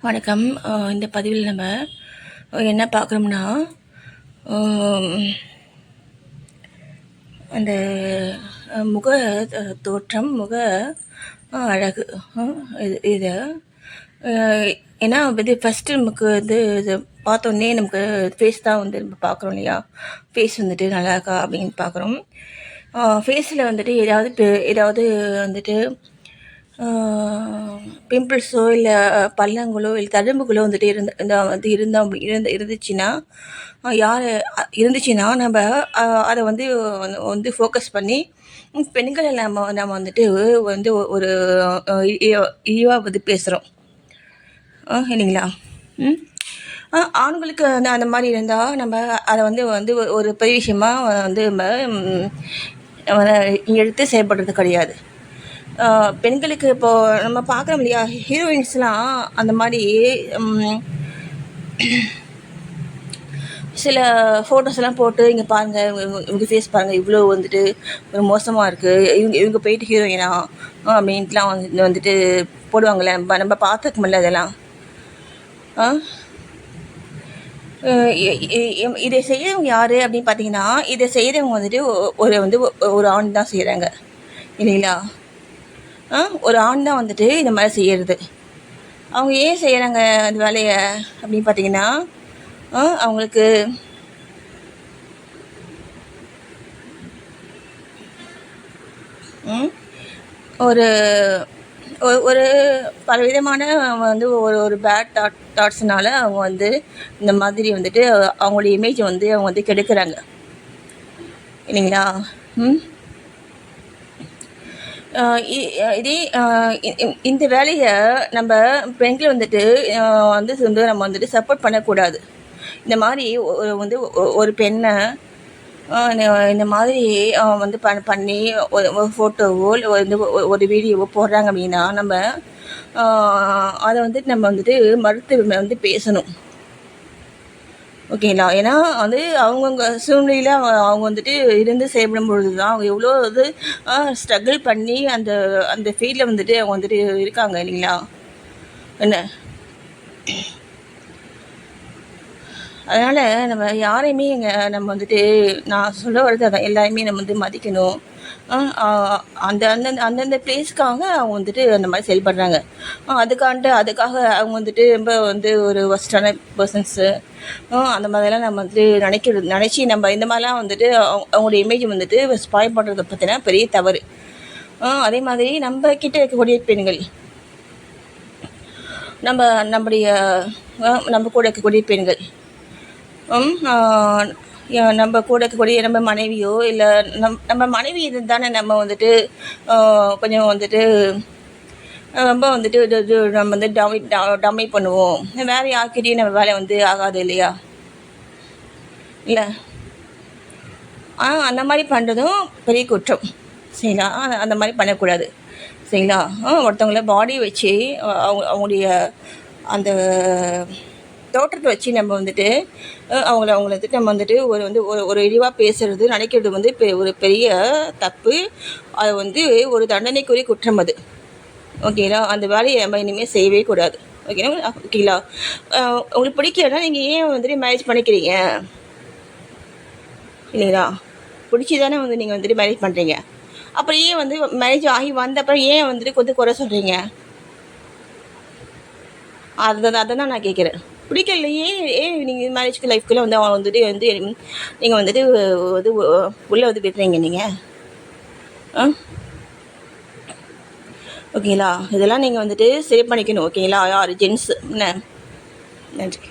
வணக்கம். இந்த பதிவில் நம்ம என்ன பார்க்குறோம்னா, அந்த முக தோற்றம், முக அழகு, இதை ஏன்னா இது ஃபஸ்ட்டு நமக்கு இது பார்த்தோன்னே நமக்கு ஃபேஸ் தான் நம்ம பார்க்குறோம் இல்லையா. ஃபேஸ் நல்லா இருக்கா அப்படின்னு பார்க்குறோம். ஃபேஸில் ஏதாவது பிம்பிள்ஸோ இல்லை பள்ளங்களோ இல்லை தழும்புகளோ இருந்துச்சுன்னா நம்ம அதை ஃபோக்கஸ் பண்ணி பெண்களை நம்ம ஒரு இழிவாக பேசுகிறோம் இல்லைங்களா. ஆண்களுக்கு அந்த மாதிரி இருந்தால் நம்ம அதை ஒரு பெரிய விஷயமாக நம்ம எடுத்து செயல்படுறது கிடையாது. பெண்களுக்கு இப்போது நம்ம பார்க்குறோம் இல்லையா, ஹீரோயின்ஸ்லாம் அந்த மாதிரி சில ஃபோட்டோஸ்லாம் போட்டு இங்கே பாருங்கள், இவங்க ஃபேஸ் பாருங்கள், இவ்வளோ ஒரு மோசமாக இருக்குது, இவங்க போயிட்டு ஹீரோயினா அப்படின்ட்டுலாம் போடுவாங்கள்ல. நம்ம பார்த்துக்கமில்ல அதெல்லாம். இதை செய்கிறவங்க யார் அப்படின்னு பார்த்தீங்கன்னா, இதை செய்கிறவங்க ஒரு ஆண் தான் செய்கிறாங்க இல்லைங்களா. ஒரு ஆண் தான் இந்த மாதிரி செய்கிறது. அவங்க ஏன் செய்கிறாங்க அந்த வேலையை அப்படின்னு பார்த்தீங்கன்னா, அவங்களுக்கு ஒரு ஒரு பலவிதமான ஒரு பேட் தாட்ஸ்னால அவங்க இந்த மாதிரி அவங்களுடைய இமேஜ் அவங்க கெடுக்கிறாங்க இல்லைங்களா. இந்த வேலையை நம்ம பெண்கள் நம்ம சப்போர்ட் பண்ணக்கூடாது. இந்த மாதிரி ஒரு பெண்ணை இந்த மாதிரி பண்ணி ஒரு ஃபோட்டோவோ இல்லை ஒரு வீடியோவோ போடுறாங்க அப்படின்னா நம்ம அதை நம்ம மறுத்து பேசணும் ஓகேங்களா. ஏன்னா அவங்கவுங்க சூழ்நிலையில் அவங்க இருந்து செயல்படும் பொழுது தான் அவங்க எவ்வளோ ஸ்ட்ரகிள் பண்ணி அந்த ஃபீல்டில் அவங்க இருக்காங்க இல்லைங்களா. என்ன அதனால் நம்ம யாரையுமே நம்ம நான் சொல்ல வர்றது அதான், எல்லாருமே நம்ம மதிக்கணும். அந்தந்த பிளேஸ்க்காக அவங்க அந்த மாதிரி செயல்படுறாங்க. அதுக்காக அவங்க ரொம்ப ஒரு ஒஸ்டான பர்சன்ஸு அந்த மாதிரிலாம் நம்ம நினச்சி நம்ம இந்த மாதிரிலாம் அவங்களுடைய இமேஜ் ஸ்பாயில் பண்ணுறதை பற்றினா பெரிய தவறு. அதே மாதிரி நம்ம கிட்ட இருக்கக்கூடிய பெண்கள், நம்ம கூட இருக்கக்கூடிய பெண்கள், நம்ம கூட இருக்கக்கூடிய நம்ம மனைவியோ இல்லை நம்ம மனைவி தானே நம்ம கொஞ்சம் ரொம்ப நம்ம டம்மி பண்ணுவோம். வேறு யார்கிட்டையும் நம்ம வேலை ஆகாது இல்லையா. இல்லை அந்த மாதிரி பண்ணுறதும் பெரிய குற்றம் சரிங்களா. அந்த மாதிரி பண்ணக்கூடாது சரிங்களா. ஒருத்தவங்கள பாடி வச்சு அவங்களுடைய அந்த தோற்றத்தை வச்சு நம்ம அவங்கள நம்ம ஒரு இழிவாக பேசுறது நினைக்கிறது ஒரு பெரிய தப்பு. அது ஒரு தண்டனைக்குரிய குற்றம் அது ஓகேங்களா. அந்த வேலையை நம்ம இனிமேல் செய்யவே கூடாது ஓகேங்களா. உங்களுக்கு பிடிக்கலன்னா நீங்கள் ஏன் மேரேஜ் பண்ணிக்கிறீங்க இல்லைங்களா. பிடிச்சி தானே நீங்கள் மேரேஜ் பண்ணுறீங்க. அப்புறம் ஏன் மேரேஜ் ஆகி வந்த அப்புறம் ஏன் குறை சொல்கிறீங்க. அதை தான் நான் கேட்குறேன். பிடிக்கலையே ஏன் நீங்கள் மேரேஜ்க்கு லைஃப்குள்ளே அவன் நீங்கள் உள்ளே விட்டுறீங்க நீங்கள். ஓகேங்களா. இதெல்லாம் நீங்கள் சரி பண்ணிக்கணும் ஓகேங்களா. யார் ஜென்ஸு என்ன. நன்றி.